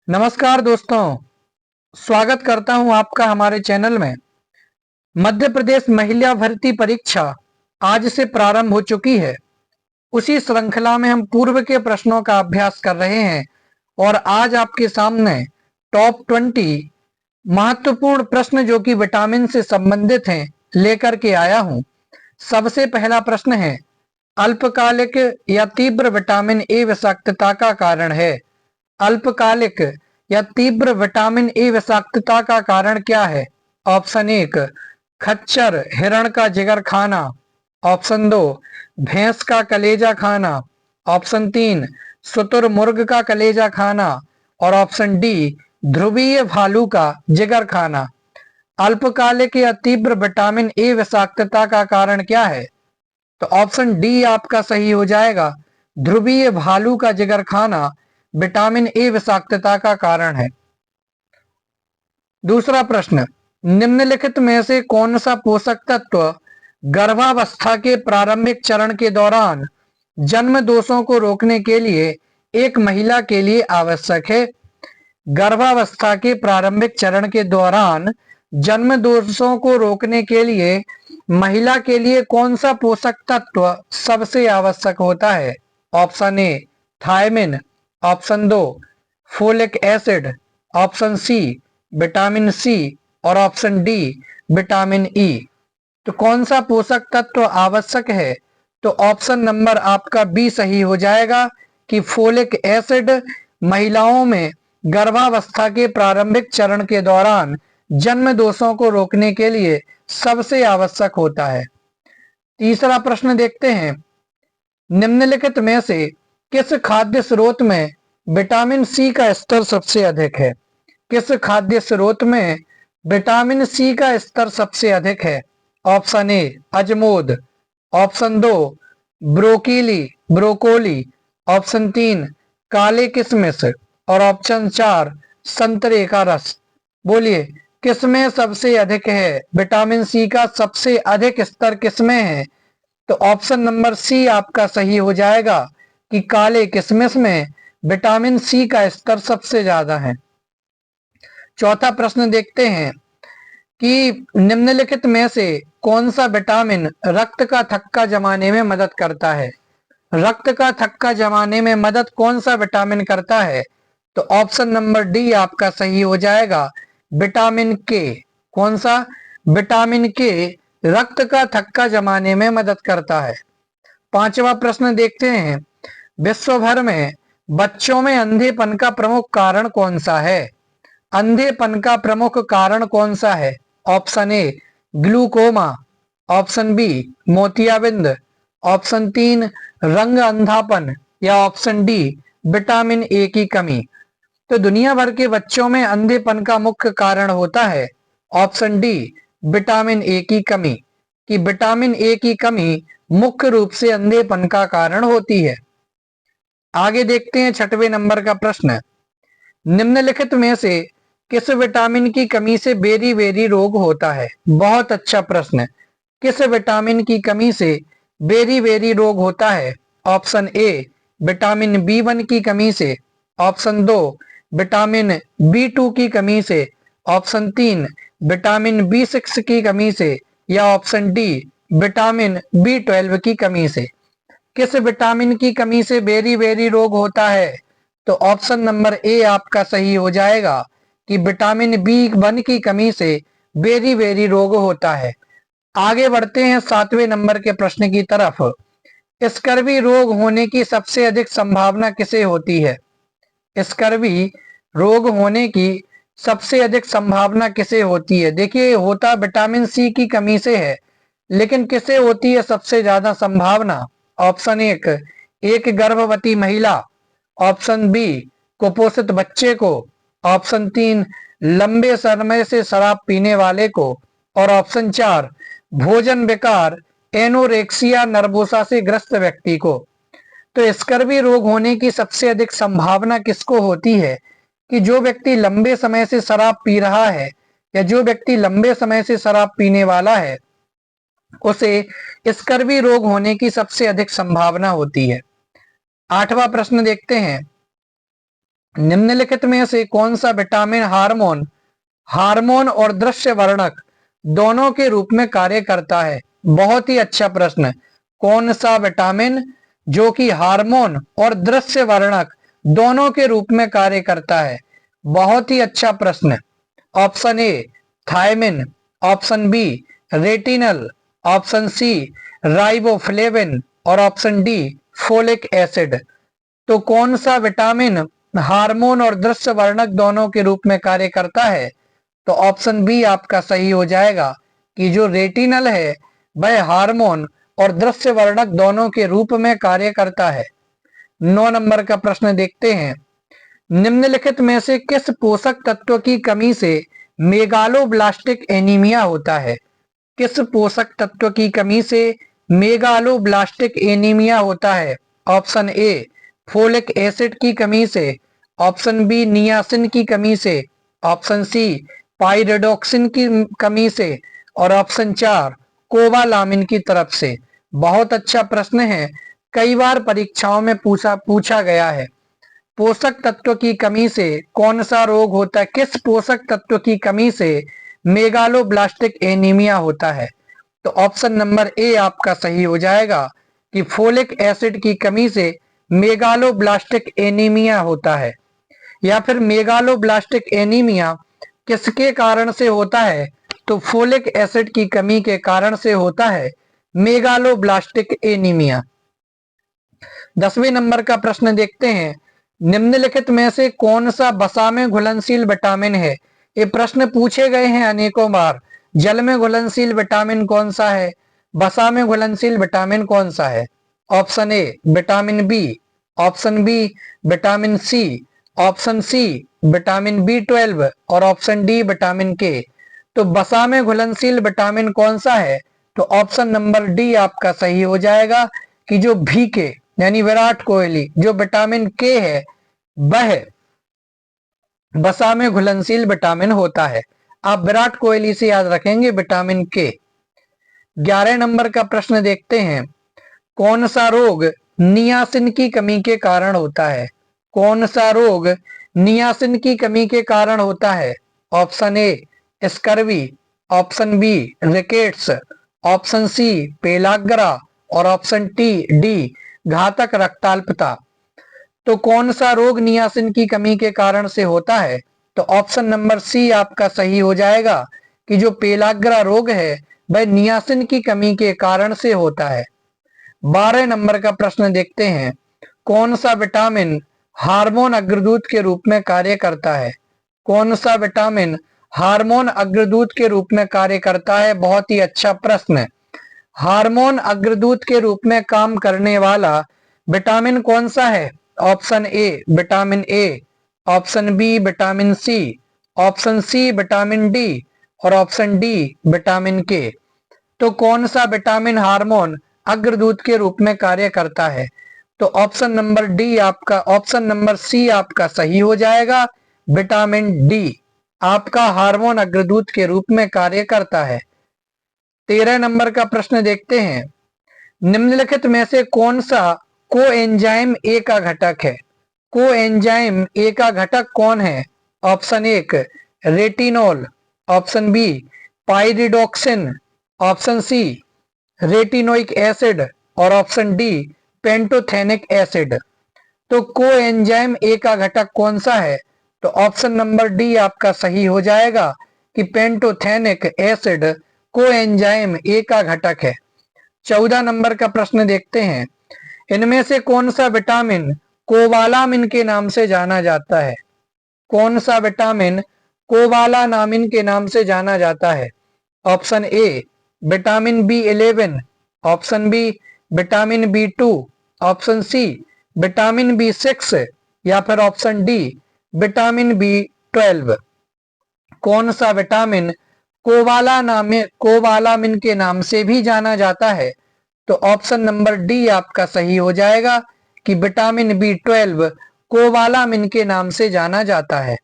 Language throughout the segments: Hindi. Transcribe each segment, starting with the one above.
नमस्कार दोस्तों, स्वागत करता हूं आपका हमारे चैनल में। मध्य प्रदेश महिला भर्ती परीक्षा आज से प्रारंभ हो चुकी है। उसी श्रृंखला में हम पूर्व के प्रश्नों का अभ्यास कर रहे हैं और आज आपके सामने टॉप 20 महत्वपूर्ण प्रश्न जो कि विटामिन से संबंधित हैं लेकर के आया हूं। सबसे पहला प्रश्न है, अल्पकालिक या तीव्र विटामिन ए विषाक्तता का कारण है। अल्पकालिक या तीव्र विटामिन ए विषाक्तता का कारण क्या है? ऑप्शन 1 खच्चर हिरण का जिगर खाना, ऑप्शन 2 भैंस का कलेजा खाना, ऑप्शन 3 शुतुरमुर्ग का कलेजा खाना और ऑप्शन डी ध्रुवीय भालू का जिगर खाना। अल्पकालिक या तीव्र विटामिन ए विषाक्तता का कारण क्या है? तो ऑप्शन डी आपका सही हो जाएगा। ध्रुवीय भालू का जिगर खाना विटामिन ए विषाक्तता का कारण है। दूसरा प्रश्न, निम्नलिखित में से कौन सा पोषक तत्व गर्भावस्था के प्रारंभिक चरण के दौरान जन्म दोषों को रोकने के लिए एक महिला के लिए आवश्यक है? गर्भावस्था के प्रारंभिक चरण के दौरान जन्म दोषों को रोकने के लिए महिला के लिए कौन सा पोषक तत्व सबसे आवश्यक होता है? Option A thiamine, option 2 folic acid, option C vitamin C और ऑप्शन डी विटामिन ई। तो कौन सा पोषक तत्व आवश्यक है? तो ऑप्शन नंबर आपका बी सही हो जाएगा कि फोलिक एसिड महिलाओं में गर्भावस्था के प्रारंभिक चरण के दौरान जन्म दोषों को रोकने के लिए सबसे आवश्यक होता है। तीसरा प्रश्न देखते हैं, निम्नलिखित में से किस खाद्य स्रोत में विटामिन सी का स्तर सबसे अधिक है? किस खाद्य स्रोत में विटामिन सी का स्तर सबसे अधिक है? ऑप्शन ए अजमोद, ऑप्शन 2 ब्रोकोली, ऑप्शन 3 काले किशमिश और ऑप्शन 4 संतरे का रस। बोलिए किसमें सबसे अधिक है? विटामिन सी का सबसे अधिक स्तर किसमें है? तो ऑप्शन नंबर सी आपका सही हो जाएगा कि काले किशमिश में विटामिन सी का स्तर सबसे ज्यादा है। चौथा प्रश्न देखते हैं कि निम्नलिखित में से कौन सा विटामिन रक्त का थक्का जमाने में मदद करता है? रक्त का थक्का जमाने में मदद कौन सा विटामिन करता है? तो ऑप्शन नंबर डी आपका सही हो जाएगा, विटामिन के। कौन सा? विटामिन के रक्त का थक्का जमाने में मदद करता है। पांचवा प्रश्न देखते हैं, विश्व भर में बच्चों में अंधेपन का प्रमुख कारण कौन सा है? अंधेपन का प्रमुख कारण कौन सा है? Option A glaucoma, option B मोतियाबिंद, ऑप्शन 3 रंग अंधापन या ऑप्शन डी विटामिन ए की कमी। तो दुनिया भर के बच्चों में अंधेपन का मुख्य कारण होता है ऑप्शन डी विटामिन ए की कमी, कि विटामिन ए की कमी मुख्य रूप से अंधेपन का कारण होती है। आगे देखते हैं छठवें नंबर का प्रश्न, निम्नलिखित में से किस विटामिन की कमी से बेरी बेरी रोग होता है? बहुत अच्छा प्रश्न। किस विटामिन की कमी से बेरी बेरी रोग होता है? ऑप्शन ए विटामिन बी1 की कमी से, ऑप्शन 2 विटामिन बी2 की कमी से, ऑप्शन 3 विटामिन बी6 की कमी से या ऑप्शन डी विटामिन बी12 की कमी से। किस विटामिन की कमी से बेरी बेरी रोग होता है? तो ऑप्शन नंबर ए आपका सही हो जाएगा कि विटामिन बी1 की कमी से बेरी बेरी रोग होता है। आगे बढ़ते हैं सातवें नंबर के प्रश्न की तरफ। स्कर्वी रोग होने की सबसे अधिक संभावना किसे होती है? स्कर्वी रोग होने की सबसे अधिक संभावना किसे होती है? देखिए होता विटामिन सी की कमी से है, लेकिन किसे होती है सबसे ज्यादा संभावना? ऑप्शन एक गर्भवती महिला, ऑप्शन बी कुपोषित बच्चे को, ऑप्शन 3 लंबे समय से शराब पीने वाले को और ऑप्शन 4 भोजन विकार एनोरेक्सिया नर्वोसा से ग्रस्त व्यक्ति को। तो स्कर्वी रोग होने की सबसे अधिक संभावना किसको होती है? कि जो व्यक्ति लंबे समय से शराब पी रहा है या जो व्यक्ति लंबे समय से शराब पीने वाला है उसे स्कर्वी रोग होने की सबसे अधिक संभावना होती है। आठवां प्रश्न देखते हैं, निम्नलिखित में से कौन सा विटामिन हार्मोन हार्मोन और दृश्य वर्णक दोनों के रूप में कार्य करता है? बहुत ही अच्छा प्रश्न। कौन सा विटामिन जो कि हार्मोन और दृश्य वर्णक दोनों के रूप में कार्य करता है? बहुत ही अच्छा प्रश्न। Option A thiamine, option B retinal, option C riboflavin और ऑप्शन डी फोलिक एसिड। तो कौन सा विटामिन हार्मोन और दृश्य वर्णक दोनों के रूप में कार्य करता है? तो ऑप्शन बी आपका सही हो जाएगा कि जो रेटिनल है वह हार्मोन और दृश्य वर्णक दोनों के रूप में कार्य करता है। 9 नंबर का प्रश्न देखते हैं। निम्नलिखित में से किस पोषक तत्व की कमी से मेगालोब्लास्टिक एनीमिया होता है? किस पोषक तत्व की कमी से मेगालोब्लास्टिक एनीमिया होता है? ऑप्शन ए फोलिक एसिड की कमी से, ऑप्शन बी नियासिन की कमी से, ऑप्शन सी पाइरिडोक्सिन की कमी से और ऑप्शन 4 कोबालामिन की तरफ से। बहुत अच्छा प्रश्न है, कई बार परीक्षाओं में पूछा गया है। पोषक तत्व की कमी से कौन सा रोग होता है? किस पोषक तत्व की कमी से मेगालोब्लास्टिक एनीमिया होता है? तो ऑप्शन नंबर ए आपका सही हो जाएगा कि फोलिक एसिड की कमी से मेगालोब्लास्टिक एनीमिया होता है। या फिर मेगालोब्लास्टिक एनीमिया किसके कारण से होता है? तो फोलिक एसिड की कमी के कारण से होता है मेगालोब्लास्टिक एनीमिया। 10वें नंबर का प्रश्न देखते हैं। निम्नलिखित में से कौन सा वसा में घुलनशील विटामिन है? ये प्रश्न पूछे गए हैं अनेकों बार। जल में घुलनशील विटामिन कौन सा है? वसा में घुलनशील विटामिन कौन सा है? Option A vitamin B, option B vitamin C, option C vitamin B12 और ऑप्शन डी विटामिन के। तो वसा में घुलनशील विटामिन कौन सा है? तो ऑप्शन नंबर डी आपका सही हो जाएगा कि जो भी के यानी विराट कोहली जो विटामिन के है वह वसा में घुलनशील विटामिन होता है। आप विराट कोहली से याद रखेंगे विटामिन के। 11 नंबर का प्रश्न देखते हैं। कौन सा रोग नियासिन की कमी के कारण होता है? कौन सा रोग नियासिन की कमी के कारण होता है? Option A scurvy, option B rickets, option C pellagra और ऑप्शन डी घातक रक्ताल्पता। तो कौन सा रोग नियासिन की कमी के कारण से होता है? तो ऑप्शन नंबर सी आपका सही हो जाएगा कि जो पेलाग्रा रोग है वह नियासिन की कमी के कारण से होता है। 12 नंबर का प्रश्न देखते हैं। कौन सा विटामिन हार्मोन अग्रदूत के रूप में कार्य करता है? कौन सा विटामिन हार्मोन अग्रदूत के रूप में कार्य करता है? बहुत ही अच्छा प्रश्न। हार्मोन अग्रदूत के रूप में काम करने वाला विटामिन कौन सा है? Option A vitamin A, option B vitamin C, option C vitamin D और ऑप्शन डी विटामिन के। तो कौन सा विटामिन हार्मोन अग्रदूत के रूप में कार्य करता है? तो ऑप्शन नंबर डी आपका, ऑप्शन नंबर सी आपका सही हो जाएगा। विटामिन डी आपका हार्मोन अग्रदूत के रूप में कार्य करता है। 13 नंबर का प्रश्न देखते हैं। निम्नलिखित में से कौन सा कोएंजाइम ए का घटक है? कोएंजाइम ए का घटक कौन है? ऑप्शन एक retinol, option B pyridoxine, option C retinoic acid और ऑप्शन डी पेंटोथेनिक एसिड। तो कोएंजाइम ए का घटक कौन सा है? तो ऑप्शन नंबर डी आपका सही हो जाएगा कि पेंटोथेनिक एसिड कोएंजाइम ए का घटक है। 14 नंबर का प्रश्न देखते हैं। इनमें से कौन सा विटामिन कोबालामिन के नाम से जाना जाता है? कौन सा विटामिन कोबालामिन के नाम से जाना जाता है? Option A vitamin B11, option B vitamin B2, option C vitamin B6 या फिर ऑप्शन डी विटामिन B12। कौन सा विटामिन कोबालामिन के नाम से भी जाना जाता है? तो ऑप्शन नंबर डी आपका सही हो जाएगा कि विटामिन B12 कोबालामिन के नाम से जाना जाता है।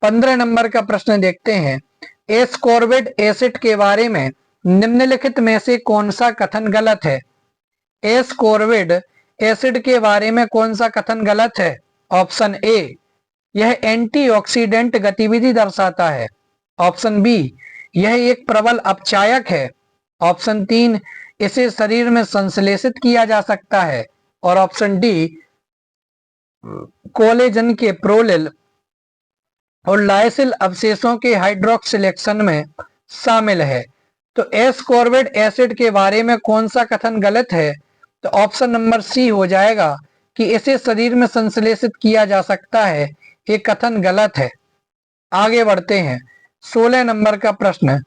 15 नंबर का प्रश्न देखते हैं। एस्कॉर्बिक एसिड के बारे में निम्नलिखित में से कौन सा कथन गलत है? एस्कॉर्बिक एसिड के बारे में कौन सा कथन गलत है? ऑप्शन ए यह एंटीऑक्सीडेंट गतिविधि दर्शाता है। ऑप्शन बी, यह एक प्रबल अपचायक है। ऑप्शन 3, इसे शरीर में संश्लेषित किया जा सकता है। और ऑप्शन डी, कोलेजन के प्रोलिल और लाइसिल अवशेषों के हाइड्रोक्सिलेशन में शामिल है। तो एस्कॉर्बिक एसिड के बारे में कौन सा कथन गलत है? तो ऑप्शन नंबर सी हो जाएगा कि इसे शरीर में संश्लेषित किया जा सकता है। ये कथन गलत है। आगे बढ़ते हैं। 16 नंबर का प्रश्न,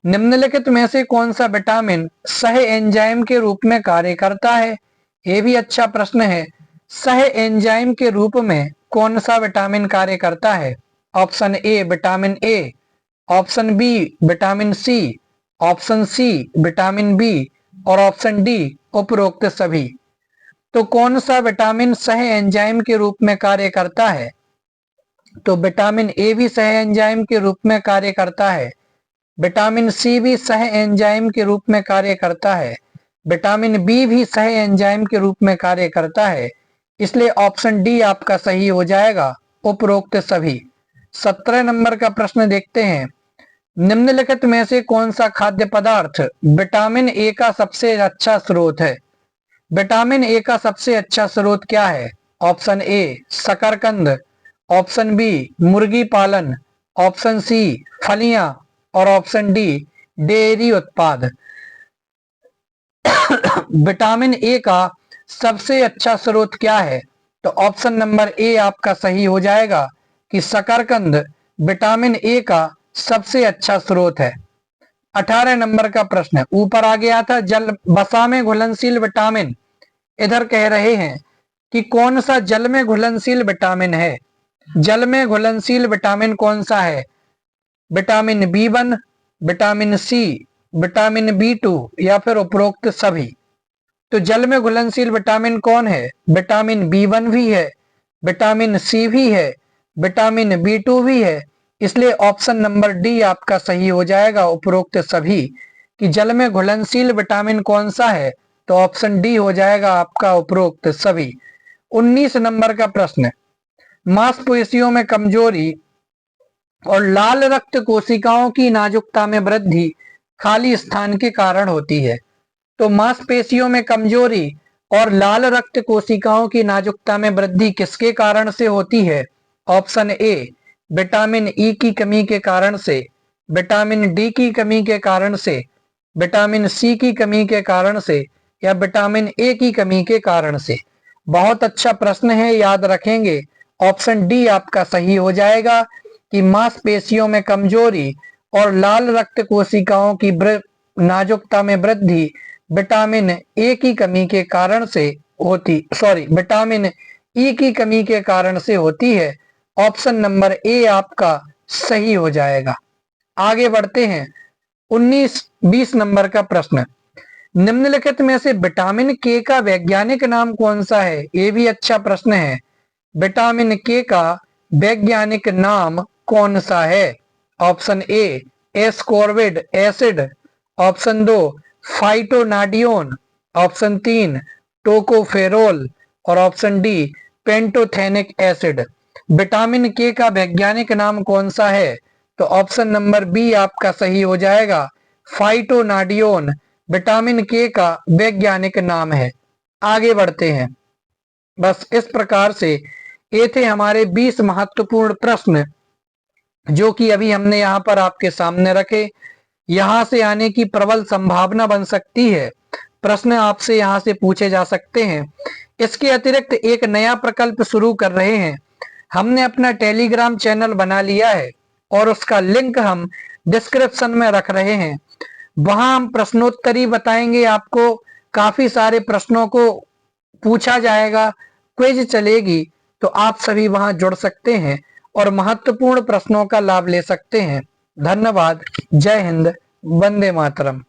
निम्नलिखित में से कौन सा विटामिन सह एंजाइम के रूप में कार्य करता है? ये भी अच्छा प्रश्न है। सह एंजाइम के रूप में कौन सा विटामिन कार्य करता है? Option A vitamin A, option B vitamin C, option C vitamin B और ऑप्शन डी उपरोक्त सभी। तो कौन सा विटामिन सह एंजाइम के रूप में कार्य करता है? तो विटामिन ए भी सह एंजाइम के रूप में कार्य करता है। विटामिन सी भी सह एंजाइम के रूप में कार्य करता है। विटामिन बी भी सह एंजाइम के रूप में कार्य करता है। इसलिए ऑप्शन डी आपका सही हो जाएगा, उपरोक्त सभी। 17 नंबर का प्रश्न देखते हैं। निम्नलिखित में से कौन सा खाद्य पदार्थ विटामिन ए का सबसे अच्छा स्रोत है? विटामिन ए का सबसे अच्छा स्रोत क्या है? ऑप्शन ए शकरकंद, ऑप्शन बी मुर्गी पालन, ऑप्शन सी फलियां और ऑप्शन डी डेयरी उत्पाद। विटामिन ए का सबसे अच्छा स्रोत क्या है? तो ऑप्शन नंबर ए आपका सही हो जाएगा कि शकरकंद विटामिन ए का सबसे अच्छा स्रोत है। 18 नंबर का प्रश्न ऊपर आ गया था, जल वसा में घुलनशील विटामिन। इधर कह रहे हैं कि कौन सा जल में घुलनशील विटामिन है? जल में घुलनशील विटामिन कौन सा है? Vitamin B one, vitamin C, vitamin B two या फिर उपरोक्त सभी। तो जल में घुलनशील विटामिन कौन है? विटामिन बी1 भी है, विटामिन सी भी है, विटामिन बी2 भी है। इसलिए ऑप्शन नंबर डी आपका सही हो जाएगा, उपरोक्त सभी। कि जल में घुलनशील विटामिन कौन सा है? तो ऑप्शन डी हो जाएगा आपका, उपरोक्त सभी। 19 नंबर का प्रश्न, मांसपेशियों में कमजोरी और लाल रक्त कोशिकाओं की नाजुकता में वृद्धि खाली स्थान के कारण होती है। तो मांसपेशियों में कमजोरी और लाल रक्त कोशिकाओं की नाजुकता में वृद्धि किसके कारण से होती है? ऑप्शन ए विटामिन ई की कमी के कारण से, विटामिन डी की कमी के कारण से, विटामिन सी की कमी के कारण से या विटामिन ए की कमी के कारण से। बहुत अच्छा प्रश्न है, याद रखेंगे। ऑप्शन डी आपका सही हो जाएगा कि मांसपेशियों में कमजोरी और लाल रक्त कोशिकाओं की नाजुकता में वृद्धि विटामिन ए की कमी के कारण से विटामिन ई की कमी के कारण से होती है। ऑप्शन नंबर ए आपका सही हो जाएगा। आगे बढ़ते हैं। 19-20 नंबर का प्रश्न, निम्नलिखित में से विटामिन के का वैज्ञानिक नाम कौन सा है? ये भी अच्छा प्रश्न है। विटामिन के का वैज्ञानिक नाम कौन सा है? Option A ascorbic acid, option 2 phytonadione, option 3 tocopherol और option D pantothenic acid. Vitamin K का वैज्ञानिक नाम कौन सा है? तो ऑप्शन नंबर बी आपका सही हो जाएगा, फाइटोनाडियोन विटामिन के का वैज्ञानिक नाम है। आगे बढ़ते हैं। बस इस प्रकार से ये थे हमारे 20 महत्वपूर्ण प्रश्न जो कि अभी हमने यहाँ पर आपके सामने रखे। यहाँ से आने की प्रबल संभावना बन सकती है, प्रश्न आपसे यहाँ से पूछे जा सकते हैं। इसके अतिरिक्त एक नया प्रकल्प शुरू कर रहे हैं। हमने अपना टेलीग्राम चैनल बना लिया है और उसका लिंक हम डिस्क्रिप्शन में रख रहे हैं। वहां हम प्रश्नोत्तरी बताएंगे, आपको काफी सारे प्रश्नों को पूछा जाएगा, क्विज चलेगी। तो आप सभी वहां जुड़ सकते हैं और महत्वपूर्ण प्रश्नों का लाभ ले सकते हैं। धन्यवाद। जय हिंद, वंदे मातरम।